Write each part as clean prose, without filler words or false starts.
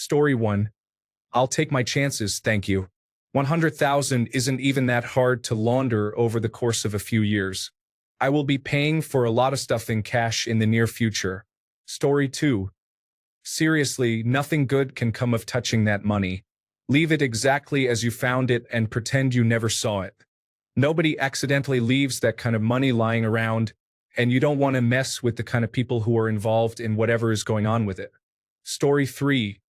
Story 1. I'll take my chances, thank you. 100,000 isn't even that hard to launder over the course of a few years. I will be paying for a lot of stuff in cash in the near future. Story 2. Seriously, nothing good can come of touching that money. Leave it exactly as you found it and pretend you never saw it. Nobody accidentally leaves that kind of money lying around, and you don't want to mess with the kind of people who are involved in whatever is going on with it. Story 3.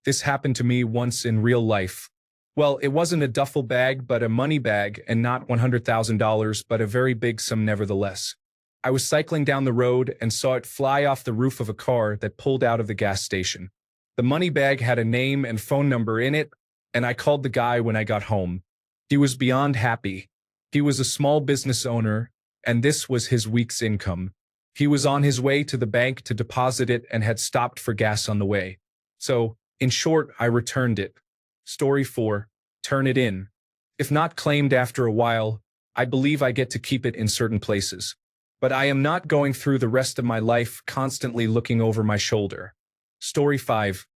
This happened to me once in real life. Well, it wasn't a duffel bag, but a money bag, and not $100,000, but a very big sum nevertheless. I was cycling down the road and saw it fly off the roof of a car that pulled out of the gas station. The money bag had a name and phone number in it, and I called the guy when I got home. He was beyond happy. He was a small business owner, and this was his week's income. He was on his way to the bank to deposit it and had stopped for gas on the way. So, in short, I returned it. Story 4. Turn it in. If not claimed after a while, I believe I get to keep it in certain places. But I am not going through the rest of my life constantly looking over my shoulder. Story 5.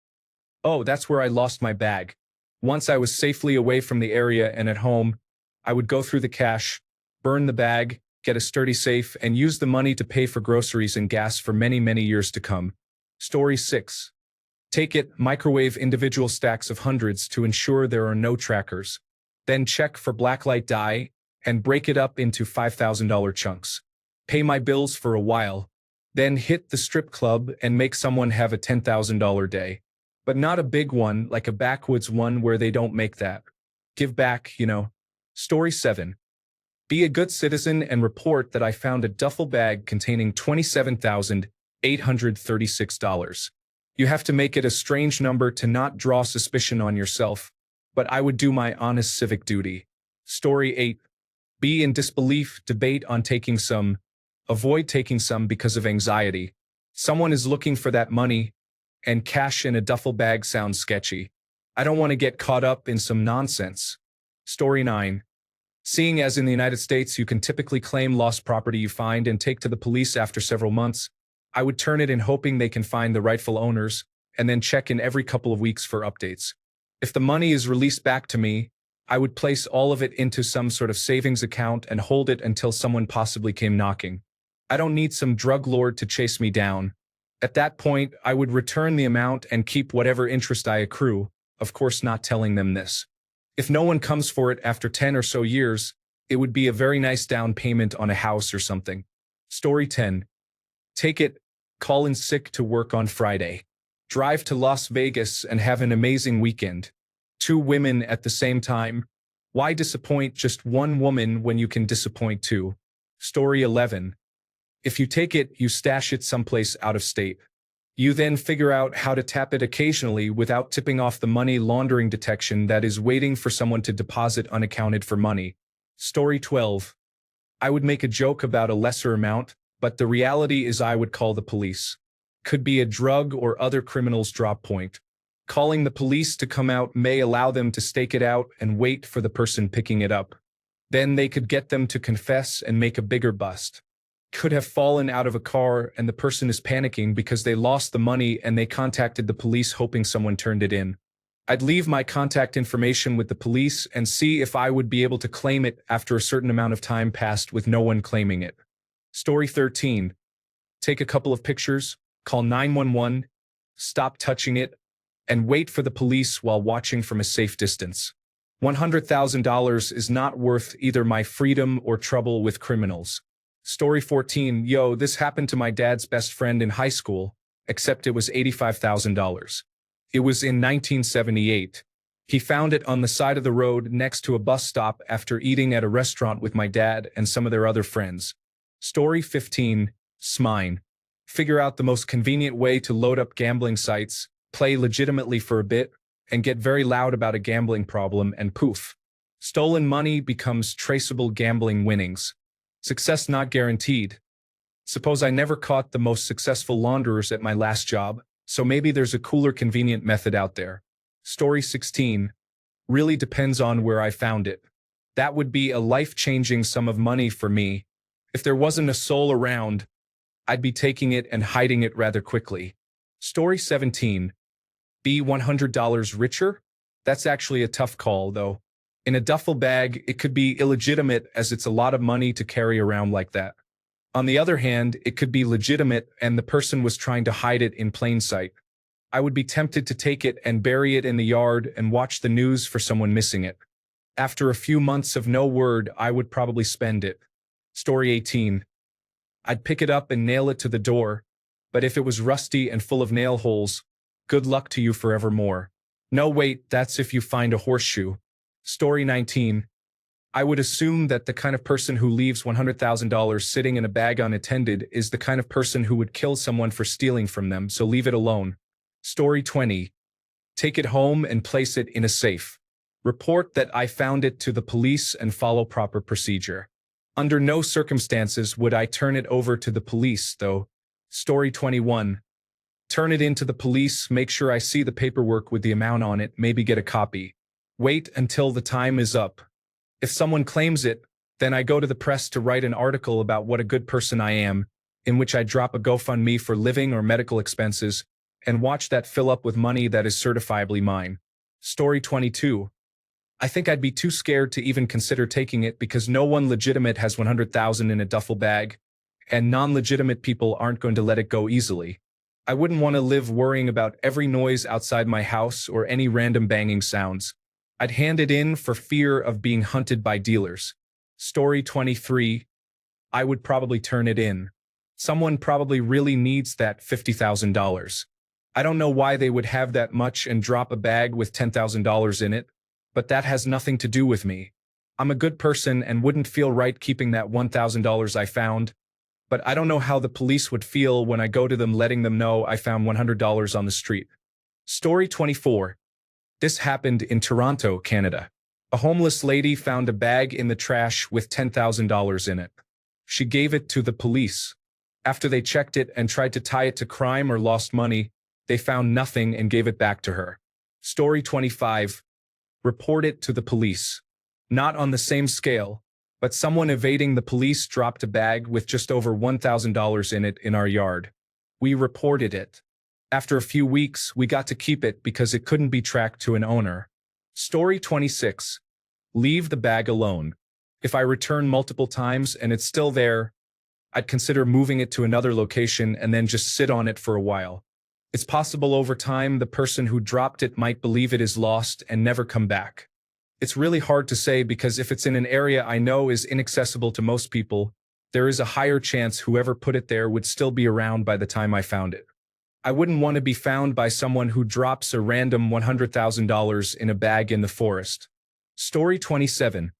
Oh, that's where I lost my bag. Once I was safely away from the area and at home, I would go through the cash, burn the bag, get a sturdy safe, and use the money to pay for groceries and gas for many, many years to come. Story 6. Take it, microwave individual stacks of hundreds to ensure there are no trackers. Then check for blacklight dye and break it up into $5,000 chunks. Pay my bills for a while. Then hit the strip club and make someone have a $10,000 day. But not a big one like a backwoods one where they don't make that. Give back, you know. Story 7. Be a good citizen and report that I found a duffel bag containing $27,836. You have to make it a strange number to not draw suspicion on yourself, but I would do my honest civic duty. Story 8. Be in disbelief, debate on taking some. Avoid taking some because of anxiety. Someone is looking for that money, and cash in a duffel bag sounds sketchy. I don't want to get caught up in some nonsense. Story 9. Seeing as in the United States you can typically claim lost property you find and take to the police after several months, I would turn it in hoping they can find the rightful owners, and then check in every couple of weeks for updates. If the money is released back to me, I would place all of it into some sort of savings account and hold it until someone possibly came knocking. I don't need some drug lord to chase me down. At that point, I would return the amount and keep whatever interest I accrue, of course not telling them this. If no one comes for it after 10 or so years, it would be a very nice down payment on a house or something. Story 10. Take it, call in sick to work on Friday. Drive to Las Vegas and have an amazing weekend. 2 women at the same time. Why disappoint just one woman when you can disappoint 2? Story 11. If you take it, you stash it someplace out of state. You then figure out how to tap it occasionally without tipping off the money laundering detection that is waiting for someone to deposit unaccounted for money. Story 12. I would make a joke about a lesser amount, but the reality is I would call the police. Could be a drug or other criminal's drop point. Calling the police to come out may allow them to stake it out and wait for the person picking it up. Then they could get them to confess and make a bigger bust. Could have fallen out of a car and the person is panicking because they lost the money and they contacted the police hoping someone turned it in. I'd leave my contact information with the police and see if I would be able to claim it after a certain amount of time passed with no one claiming it. Story 13. Take a couple of pictures, call 911, stop touching it, and wait for the police while watching from a safe distance. $100,000 is not worth either my freedom or trouble with criminals. Story 14. Yo, this happened to my dad's best friend in high school, except it was $85,000. It was in 1978. He found it on the side of the road next to a bus stop after eating at a restaurant with my dad and some of their other friends. Story 15. Smine. Figure out the most convenient way to load up gambling sites, play legitimately for a bit, and get very loud about a gambling problem, and poof. Stolen money becomes traceable gambling winnings. Success not guaranteed. Suppose I never caught the most successful launderers at my last job, so maybe there's a cooler convenient method out there. Story 16. Really depends on where I found it. That would be a life-changing sum of money for me. If there wasn't a soul around, I'd be taking it and hiding it rather quickly. Story 17. Be $100 richer? That's actually a tough call, though. In a duffel bag, it could be illegitimate as it's a lot of money to carry around like that. On the other hand, it could be legitimate and the person was trying to hide it in plain sight. I would be tempted to take it and bury it in the yard and watch the news for someone missing it. After a few months of no word, I would probably spend it. Story 18. I'd pick it up and nail it to the door, but if it was rusty and full of nail holes, good luck to you forevermore. No, wait, that's if you find a horseshoe. Story 19. I would assume that the kind of person who leaves $100,000 sitting in a bag unattended is the kind of person who would kill someone for stealing from them, so leave it alone. Story 20. Take it home and place it in a safe. Report that I found it to the police and follow proper procedure. Under no circumstances would I turn it over to the police, though. Story 21. Turn it in to the police, make sure I see the paperwork with the amount on it, maybe get a copy. Wait until the time is up. If someone claims it, then I go to the press to write an article about what a good person I am, in which I drop a GoFundMe for living or medical expenses, and watch that fill up with money that is certifiably mine. Story 22. I think I'd be too scared to even consider taking it because no one legitimate has 100,000 in a duffel bag, and non-legitimate people aren't going to let it go easily. I wouldn't want to live worrying about every noise outside my house or any random banging sounds. I'd hand it in for fear of being hunted by dealers. Story 23. I would probably turn it in. Someone probably really needs that $50,000. I don't know why they would have that much and drop a bag with $10,000 in it, but that has nothing to do with me. I'm a good person and wouldn't feel right keeping that $1,000 I found, but I don't know how the police would feel when I go to them letting them know I found $100 on the street. Story 24. This happened in Toronto, Canada. A homeless lady found a bag in the trash with $10,000 in it. She gave it to the police. After they checked it and tried to tie it to crime or lost money, they found nothing and gave it back to her. Story 25. Report it to the police. Not on the same scale, but someone evading the police dropped a bag with just over $1,000 in it in our yard. We reported it. After a few weeks, we got to keep it because it couldn't be tracked to an owner. Story 26. Leave the bag alone. If I return multiple times and it's still there, I'd consider moving it to another location and then just sit on it for a while. It's possible over time the person who dropped it might believe it is lost and never come back. It's really hard to say because if it's in an area I know is inaccessible to most people, there is a higher chance whoever put it there would still be around by the time I found it. I wouldn't want to be found by someone who drops a random $100,000 in a bag in the forest. Story 27.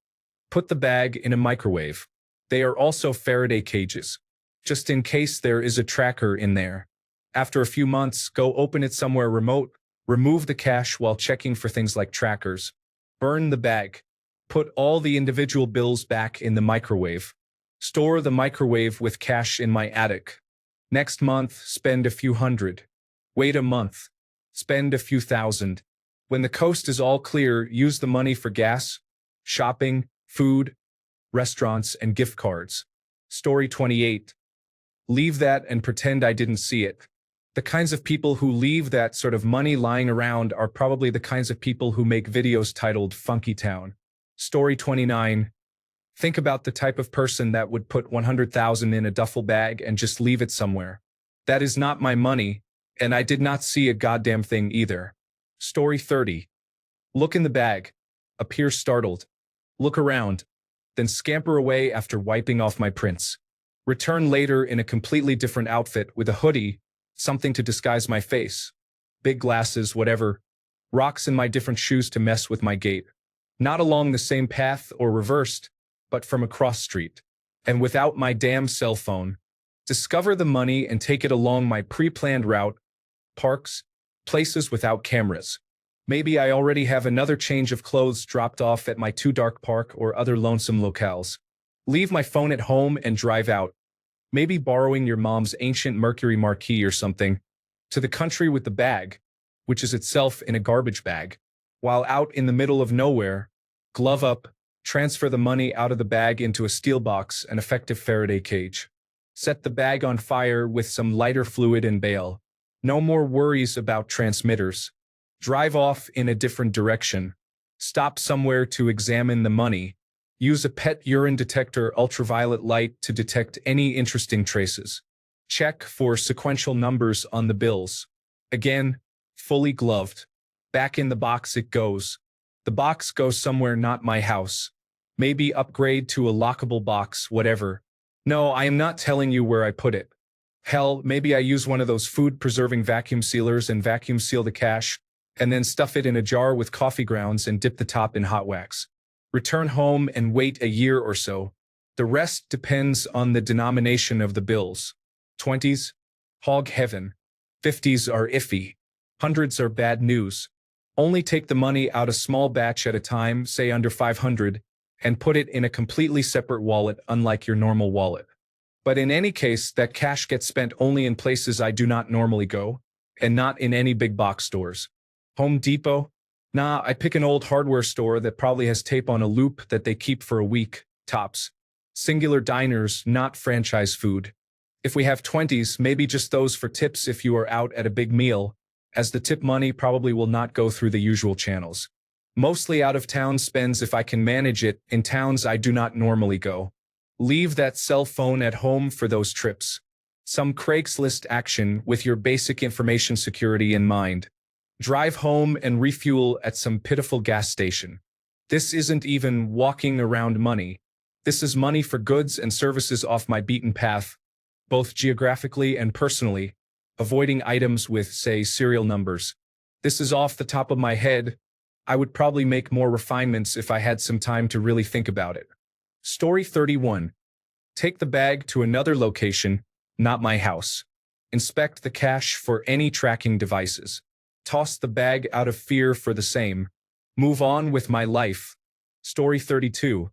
Put the bag in a microwave. They are also Faraday cages, just in case there is a tracker in there. After a few months, go open it somewhere remote, remove the cash while checking for things like trackers. Burn the bag. Put all the individual bills back in the microwave. Store the microwave with cash in my attic. Next month, spend a few hundred. Wait a month. Spend a few thousand. When the coast is all clear, use the money for gas, shopping, food, restaurants, and gift cards. Story 28. Leave that and pretend I didn't see it. The kinds of people who leave that sort of money lying around are probably the kinds of people who make videos titled Funky Town. Story 29. Think about the type of person that would put 100,000 in a duffel bag and just leave it somewhere. That is not my money, and I did not see a goddamn thing either. Story 30. Look in the bag. Appear startled. Look around. Then scamper away after wiping off my prints. Return later in a completely different outfit with a hoodie, something to disguise my face. Big glasses, whatever. Rocks in my different shoes to mess with my gait. Not along the same path or reversed, but from a cross street. And without my damn cell phone. Discover the money and take it along my pre-planned route. Parks, places without cameras. Maybe I already have another change of clothes dropped off at my too dark park or other lonesome locales. Leave my phone at home and drive out. Maybe borrowing your mom's ancient Mercury Marquis or something, to the country with the bag, which is itself in a garbage bag. While out in the middle of nowhere, glove up, transfer the money out of the bag into a steel box, an effective Faraday cage. Set the bag on fire with some lighter fluid and bail. No more worries about transmitters. Drive off in a different direction. Stop somewhere to examine the money. Use a pet urine detector ultraviolet light to detect any interesting traces. Check for sequential numbers on the bills. Again, fully gloved. Back in the box it goes. The box goes somewhere not my house. Maybe upgrade to a lockable box, whatever. No, I am not telling you where I put it. Hell, maybe I use one of those food-preserving vacuum sealers and vacuum seal the cash, and then stuff it in a jar with coffee grounds and dip the top in hot wax. Return home and wait a year or so. The rest depends on the denomination of the bills. 20s? Hog heaven. 50s are iffy. 100s are bad news. Only take the money out a small batch at a time, say under 500, and put it in a completely separate wallet unlike your normal wallet. But in any case, that cash gets spent only in places I do not normally go, and not in any big box stores. Home Depot? Nah, I pick an old hardware store that probably has tape on a loop that they keep for a week, tops. Singular diners, not franchise food. If we have 20s, maybe just those for tips if you are out at a big meal, as the tip money probably will not go through the usual channels. Mostly out of town spends if I can manage it in towns I do not normally go. Leave that cell phone at home for those trips. Some Craigslist action with your basic information security in mind. Drive home and refuel at some pitiful gas station. This isn't even walking around money. This is money for goods and services off my beaten path, both geographically and personally, avoiding items with, say, serial numbers. This is off the top of my head. I would probably make more refinements if I had some time to really think about it. Story 31. Take the bag to another location, not my house. Inspect the cache for any tracking devices. Toss the bag out of fear for the same. Move on with my life. Story 32.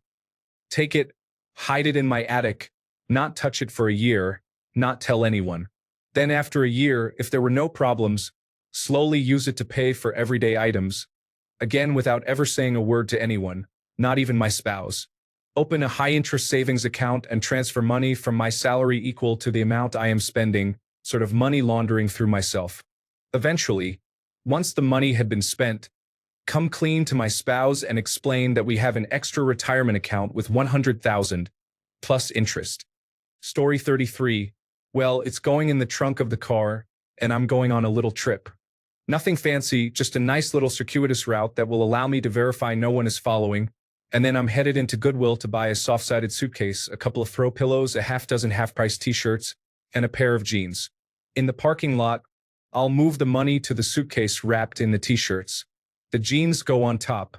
Take it, hide it in my attic, not touch it for a year, not tell anyone. Then after a year, if there were no problems, slowly use it to pay for everyday items. Again, without ever saying a word to anyone, not even my spouse. Open a high-interest savings account and transfer money from my salary equal to the amount I am spending, sort of money laundering through myself. Eventually, once the money had been spent, come clean to my spouse and explain that we have an extra retirement account with 100,000 plus interest. Story 33. Well, it's going in the trunk of the car, and I'm going on a little trip. Nothing fancy, just a nice little circuitous route that will allow me to verify no one is following, and then I'm headed into Goodwill to buy a soft-sided suitcase, a couple of throw pillows, a half-dozen half-price t-shirts, and a pair of jeans. In the parking lot, I'll move the money to the suitcase wrapped in the t-shirts. The jeans go on top.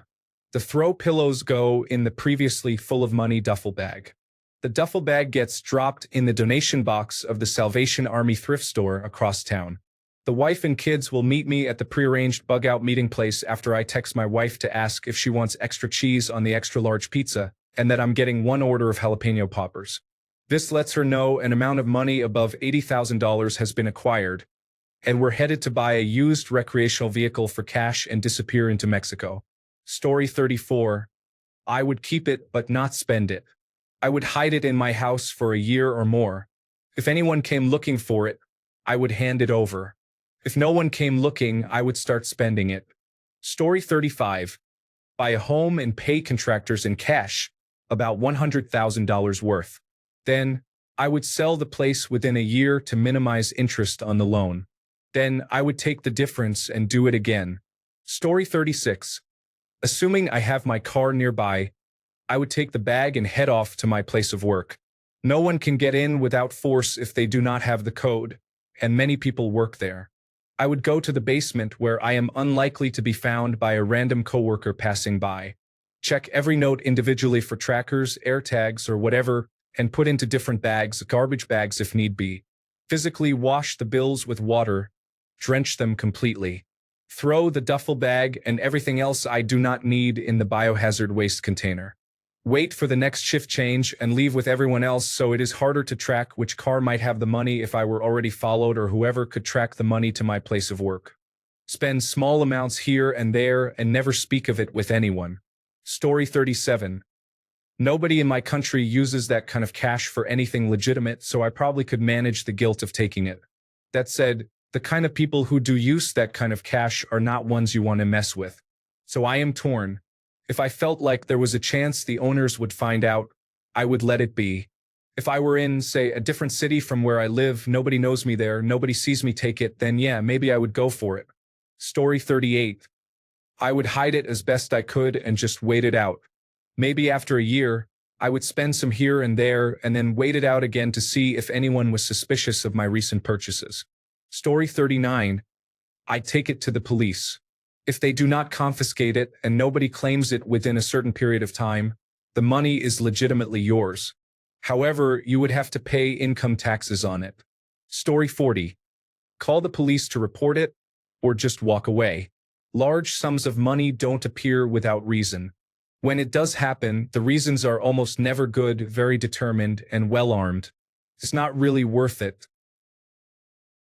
The throw pillows go in the previously full of money duffel bag. The duffel bag gets dropped in the donation box of the Salvation Army thrift store across town. The wife and kids will meet me at the prearranged bug-out meeting place after I text my wife to ask if she wants extra cheese on the extra-large pizza and that I'm getting one order of jalapeno poppers. This lets her know an amount of money above $80,000 has been acquired, and we're headed to buy a used recreational vehicle for cash and disappear into Mexico. Story 34. I would keep it but not spend it. I would hide it in my house for a year or more. If anyone came looking for it, I would hand it over. If no one came looking, I would start spending it. Story 35. Buy a home and pay contractors in cash, about $100,000 worth. Then, I would sell the place within a year to minimize interest on the loan. Then, I would take the difference and do it again. Story 36. Assuming I have my car nearby, I would take the bag and head off to my place of work. No one can get in without force if they do not have the code, and many people work there. I would go to the basement where I am unlikely to be found by a random coworker passing by. Check every note individually for trackers, AirTags, or whatever, and put into different bags, garbage bags if need be. Physically wash the bills with water, drench them completely. Throw the duffel bag and everything else I do not need in the biohazard waste container. Wait for the next shift change and leave with everyone else so it is harder to track which car might have the money if I were already followed or whoever could track the money to my place of work. Spend small amounts here and there and never speak of it with anyone. Story 37. Nobody in my country uses that kind of cash for anything legitimate, so I probably could manage the guilt of taking it. That said, The kind of people who do use that kind of cash are not ones you want to mess with. So I am torn. If I felt like there was a chance the owners would find out, I would let it be. If I were in, say, a different city from where I live, nobody knows me there, nobody sees me take it, then yeah, maybe I would go for it. Story 38. I would hide it as best I could and just wait it out. Maybe after a year, I would spend some here and there and then wait it out again to see if anyone was suspicious of my recent purchases. Story 39. I take it to the police. If they do not confiscate it and nobody claims it within a certain period of time, the money is legitimately yours. However, you would have to pay income taxes on it. Story 40. Call the police to report it, or just walk away. Large sums of money don't appear without reason. When it does happen, the reasons are almost never good, very determined, and well-armed. It's not really worth it.